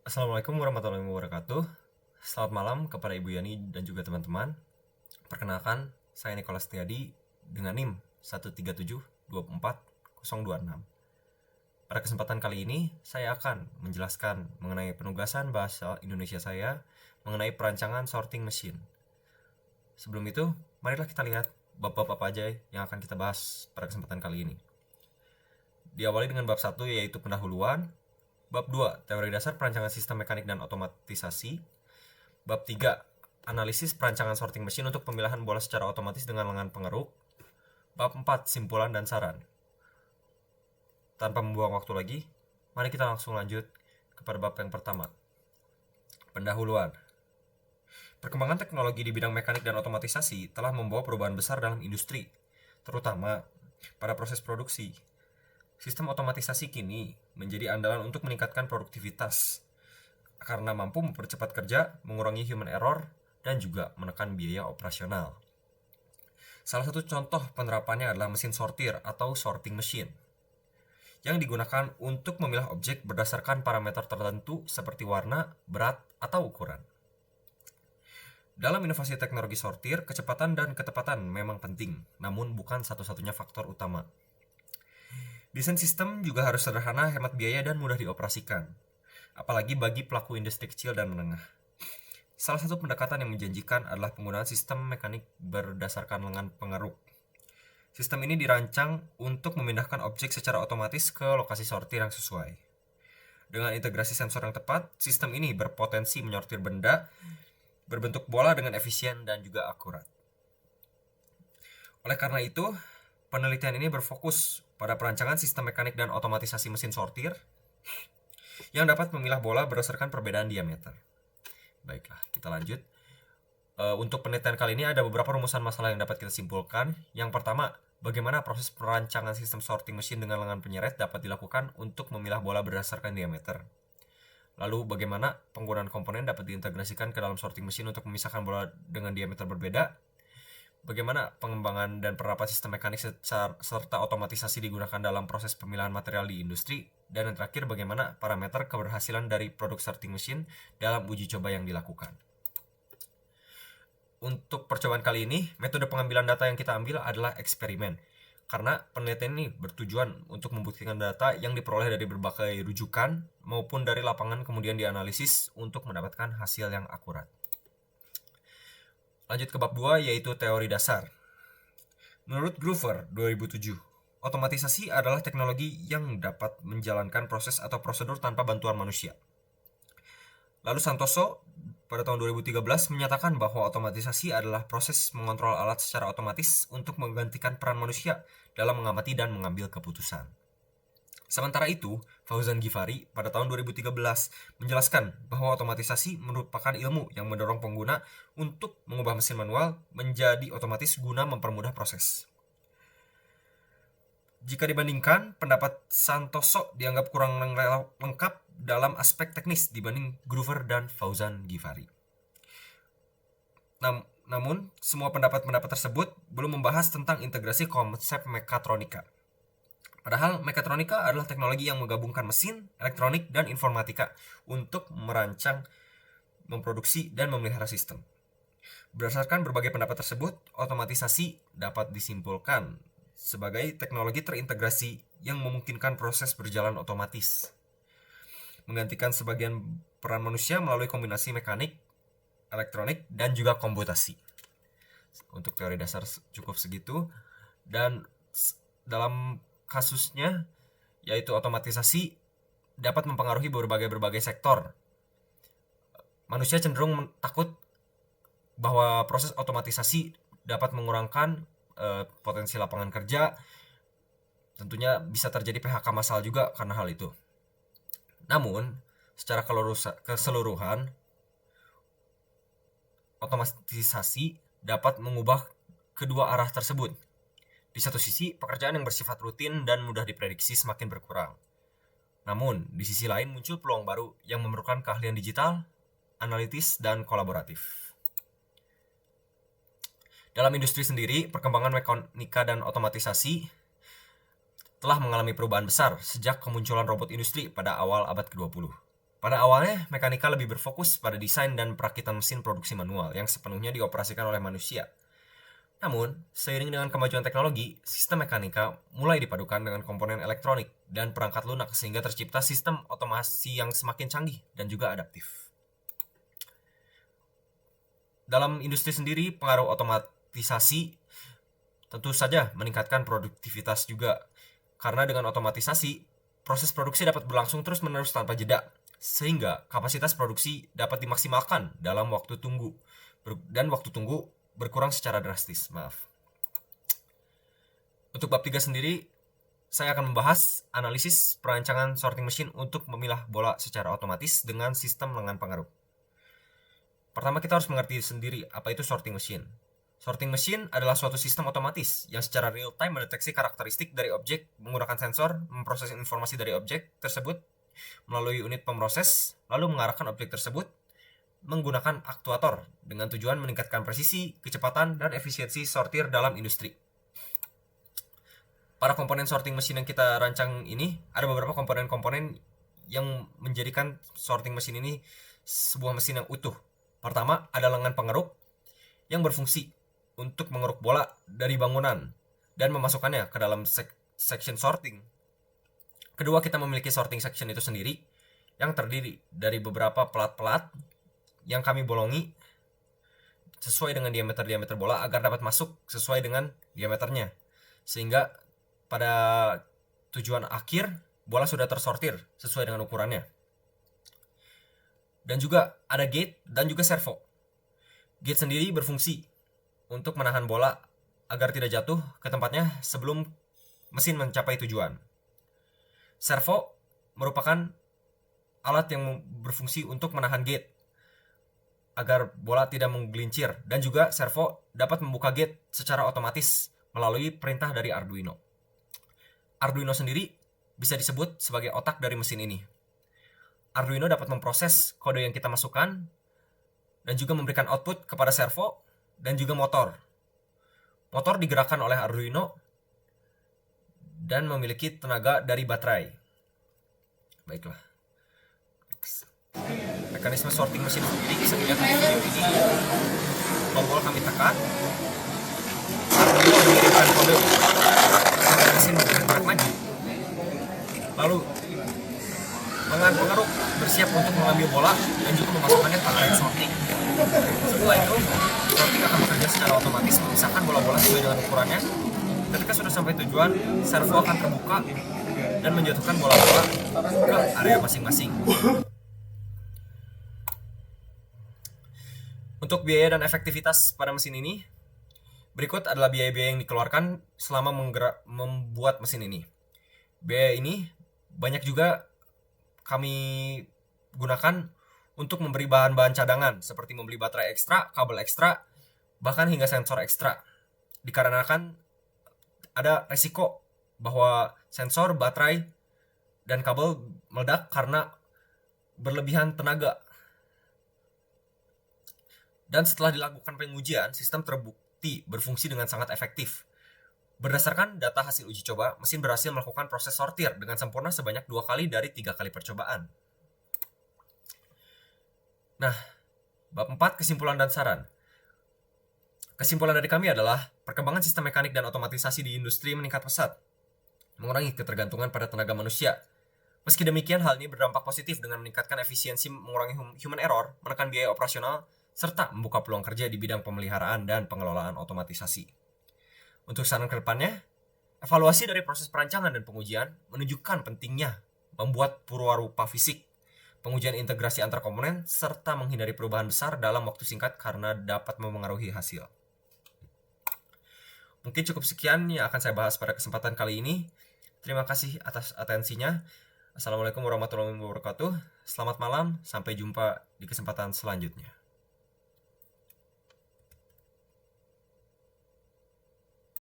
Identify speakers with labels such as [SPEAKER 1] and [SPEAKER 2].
[SPEAKER 1] Assalamualaikum warahmatullahi wabarakatuh. Selamat malam kepada Ibu Yani dan juga teman-teman. Perkenalkan, saya Nicholas Tiadi dengan NIM 137240026. Pada kesempatan kali ini, saya akan menjelaskan mengenai penugasan bahasa Indonesia saya mengenai perancangan sorting machine. Sebelum itu, marilah kita lihat bab-bab apa aja yang akan kita bahas pada kesempatan kali ini. Diawali dengan bab 1 yaitu pendahuluan, bab 2 teori dasar perancangan sistem mekanik dan otomatisasi, bab 3 analisis perancangan sorting machine untuk pemilahan bola secara otomatis dengan lengan pengeruk, bab 4 simpulan dan saran. Tanpa membuang waktu lagi, mari kita langsung lanjut kepada bab yang pertama, pendahuluan. Perkembangan teknologi di bidang mekanik dan otomatisasi telah membawa perubahan besar dalam industri, terutama pada proses produksi. Sistem otomatisasi kini menjadi andalan untuk meningkatkan produktivitas karena mampu mempercepat kerja, mengurangi human error, dan juga menekan biaya operasional. Salah satu contoh penerapannya adalah mesin sortir atau sorting machine yang digunakan untuk memilah objek berdasarkan parameter tertentu seperti warna, berat, atau ukuran. Dalam inovasi teknologi sortir, kecepatan dan ketepatan memang penting, namun bukan satu-satunya faktor utama. Desain sistem juga harus sederhana, hemat biaya, dan mudah dioperasikan, apalagi bagi pelaku industri kecil dan menengah. Salah satu pendekatan yang menjanjikan adalah penggunaan sistem mekanik berdasarkan lengan pengeruk. Sistem ini dirancang untuk memindahkan objek secara otomatis ke lokasi sortir yang sesuai. Dengan integrasi sensor yang tepat, sistem ini berpotensi menyortir benda berbentuk bola dengan efisien dan juga akurat. Oleh karena itu, penelitian ini berfokus pada perancangan sistem mekanik dan otomatisasi mesin sortir yang dapat memilah bola berdasarkan perbedaan diameter. Baiklah, kita lanjut. Untuk penelitian kali ini ada beberapa rumusan masalah yang dapat kita simpulkan. Yang pertama, bagaimana proses perancangan sistem sorting mesin dengan lengan penyeret dapat dilakukan untuk memilah bola berdasarkan diameter. Lalu, bagaimana penggunaan komponen dapat diintegrasikan ke dalam sorting mesin untuk memisahkan bola dengan diameter berbeda. Bagaimana pengembangan dan penerapan sistem mekanik serta otomatisasi digunakan dalam proses pemilahan material di industri. Dan yang terakhir, bagaimana parameter keberhasilan dari produk sorting machine dalam uji coba yang dilakukan. Untuk percobaan kali ini, metode pengambilan data yang kita ambil adalah eksperimen. Karena penelitian ini bertujuan untuk membuktikan data yang diperoleh dari berbagai rujukan maupun dari lapangan kemudian dianalisis untuk mendapatkan hasil yang akurat. Lanjut ke bab 2 yaitu teori dasar. Menurut Groover 2007, otomatisasi adalah teknologi yang dapat menjalankan proses atau prosedur tanpa bantuan manusia. Lalu Santoso pada tahun 2013 menyatakan bahwa otomatisasi adalah proses mengontrol alat secara otomatis untuk menggantikan peran manusia dalam mengamati dan mengambil keputusan. Sementara itu, Fauzan Ghiffari pada tahun 2013 menjelaskan bahwa otomatisasi merupakan ilmu yang mendorong pengguna untuk mengubah mesin manual menjadi otomatis guna mempermudah proses. Jika dibandingkan, pendapat Santoso dianggap kurang lengkap dalam aspek teknis dibanding Groover dan Fauzan Ghiffari. Namun, semua pendapat-pendapat tersebut belum membahas tentang integrasi konsep mekatronika. Padahal mekatronika adalah teknologi yang menggabungkan mesin, elektronik, dan informatika untuk merancang, memproduksi, dan memelihara sistem. Berdasarkan berbagai pendapat tersebut, otomatisasi dapat disimpulkan sebagai teknologi terintegrasi yang memungkinkan proses berjalan otomatis, menggantikan sebagian peran manusia melalui kombinasi mekanik, elektronik, dan juga komputasi. Untuk teori dasar cukup segitu, dan dalam kasusnya yaitu otomatisasi dapat mempengaruhi berbagai sektor. Manusia cenderung takut bahwa proses otomatisasi dapat mengurangkan potensi lapangan kerja. Tentunya bisa terjadi PHK massal juga karena hal itu. Namun, secara keseluruhan, otomatisasi dapat mengubah kedua arah tersebut. Di satu sisi, pekerjaan yang bersifat rutin dan mudah diprediksi semakin berkurang. Namun, di sisi lain muncul peluang baru yang memerlukan keahlian digital, analitis, dan kolaboratif. Dalam industri sendiri, perkembangan mekanika dan otomatisasi telah mengalami perubahan besar sejak kemunculan robot industri pada awal abad ke-20. Pada awalnya, mekanika lebih berfokus pada desain dan perakitan mesin produksi manual yang sepenuhnya dioperasikan oleh manusia. Namun, seiring dengan kemajuan teknologi, sistem mekanika mulai dipadukan dengan komponen elektronik dan perangkat lunak sehingga tercipta sistem otomasi yang semakin canggih dan juga adaptif. Dalam industri sendiri, pengaruh otomatisasi tentu saja meningkatkan produktivitas juga. Karena dengan otomatisasi, proses produksi dapat berlangsung terus-menerus tanpa jeda, sehingga kapasitas produksi dapat dimaksimalkan dalam waktu tunggu, dan waktu tunggu berkurang secara drastis. Untuk bab 3 sendiri, saya akan membahas analisis perancangan sorting machine untuk memilah bola secara otomatis dengan sistem lengan pengaruh. Pertama, kita harus mengerti sendiri apa itu sorting machine. Sorting machine adalah suatu sistem otomatis yang secara real-time mendeteksi karakteristik dari objek menggunakan sensor, memproses informasi dari objek tersebut melalui unit pemroses, lalu mengarahkan objek tersebut menggunakan aktuator dengan tujuan meningkatkan presisi, kecepatan, dan efisiensi sortir dalam industri. Para komponen sorting machine yang kita rancang ini, ada beberapa komponen-komponen yang menjadikan sorting machine ini sebuah mesin yang utuh. Pertama, ada lengan pengeruk yang berfungsi untuk mengeruk bola dari bangunan dan memasukkannya ke dalam section sorting. Kedua, kita memiliki sorting section itu sendiri yang terdiri dari beberapa pelat-pelat yang kami bolongi sesuai dengan diameter bola agar dapat masuk sesuai dengan diameternya. Sehingga pada tujuan akhir, bola sudah tersortir sesuai dengan ukurannya. Dan juga ada gate dan juga servo. Gate sendiri berfungsi untuk menahan bola agar tidak jatuh ke tempatnya sebelum mesin mencapai tujuan. Servo merupakan alat yang berfungsi untuk menahan gate agar bola tidak menggelincir, dan juga servo dapat membuka gate secara otomatis melalui perintah dari Arduino. Arduino sendiri bisa disebut sebagai otak dari mesin ini. Arduino dapat memproses kode yang kita masukkan dan juga memberikan output kepada servo dan juga motor. Motor digerakkan oleh Arduino dan memiliki tenaga dari baterai. Baiklah. Mekanisme sorting mesin sendiri bisa dilihat di video ini. Tombol kami tekan. Arduino mengirimkan kode agar mesin bergerak maju. Lalu lengan pengeruk bersiap untuk mengambil bola dan juga memasukkannya ke area sorting. Setelah itu, sorting akan bekerja secara otomatis memisahkan bola-bola sesuai dengan ukurannya. Ketika sudah sampai tujuan, servo akan terbuka dan menjatuhkan bola-bola ke area masing-masing. Untuk biaya dan efektivitas pada mesin ini, berikut adalah biaya-biaya yang dikeluarkan selama membuat mesin ini. Biaya ini banyak juga kami gunakan untuk memberi bahan-bahan cadangan seperti membeli baterai ekstra, kabel ekstra, bahkan hingga sensor ekstra. Dikarenakan ada resiko bahwa sensor, baterai, dan kabel meledak karena berlebihan tenaga. Dan setelah dilakukan pengujian, sistem terbukti berfungsi dengan sangat efektif. Berdasarkan data hasil uji coba, mesin berhasil melakukan proses sortir dengan sempurna sebanyak 2 kali dari 3 kali percobaan. Nah, bab 4, kesimpulan dan saran. Kesimpulan dari kami adalah perkembangan sistem mekanik dan otomatisasi di industri meningkat pesat, mengurangi ketergantungan pada tenaga manusia. Meski demikian, hal ini berdampak positif dengan meningkatkan efisiensi, mengurangi human error, menekan biaya operasional, serta membuka peluang kerja di bidang pemeliharaan dan pengelolaan otomatisasi. Untuk saran ke depannya, evaluasi dari proses perancangan dan pengujian menunjukkan pentingnya membuat purwarupa fisik, pengujian integrasi antar komponen, serta menghindari perubahan besar dalam waktu singkat karena dapat memengaruhi hasil. Mungkin cukup sekian yang akan saya bahas pada kesempatan kali ini. Terima kasih atas atensinya. Assalamualaikum warahmatullahi wabarakatuh. Selamat malam, sampai jumpa di kesempatan selanjutnya.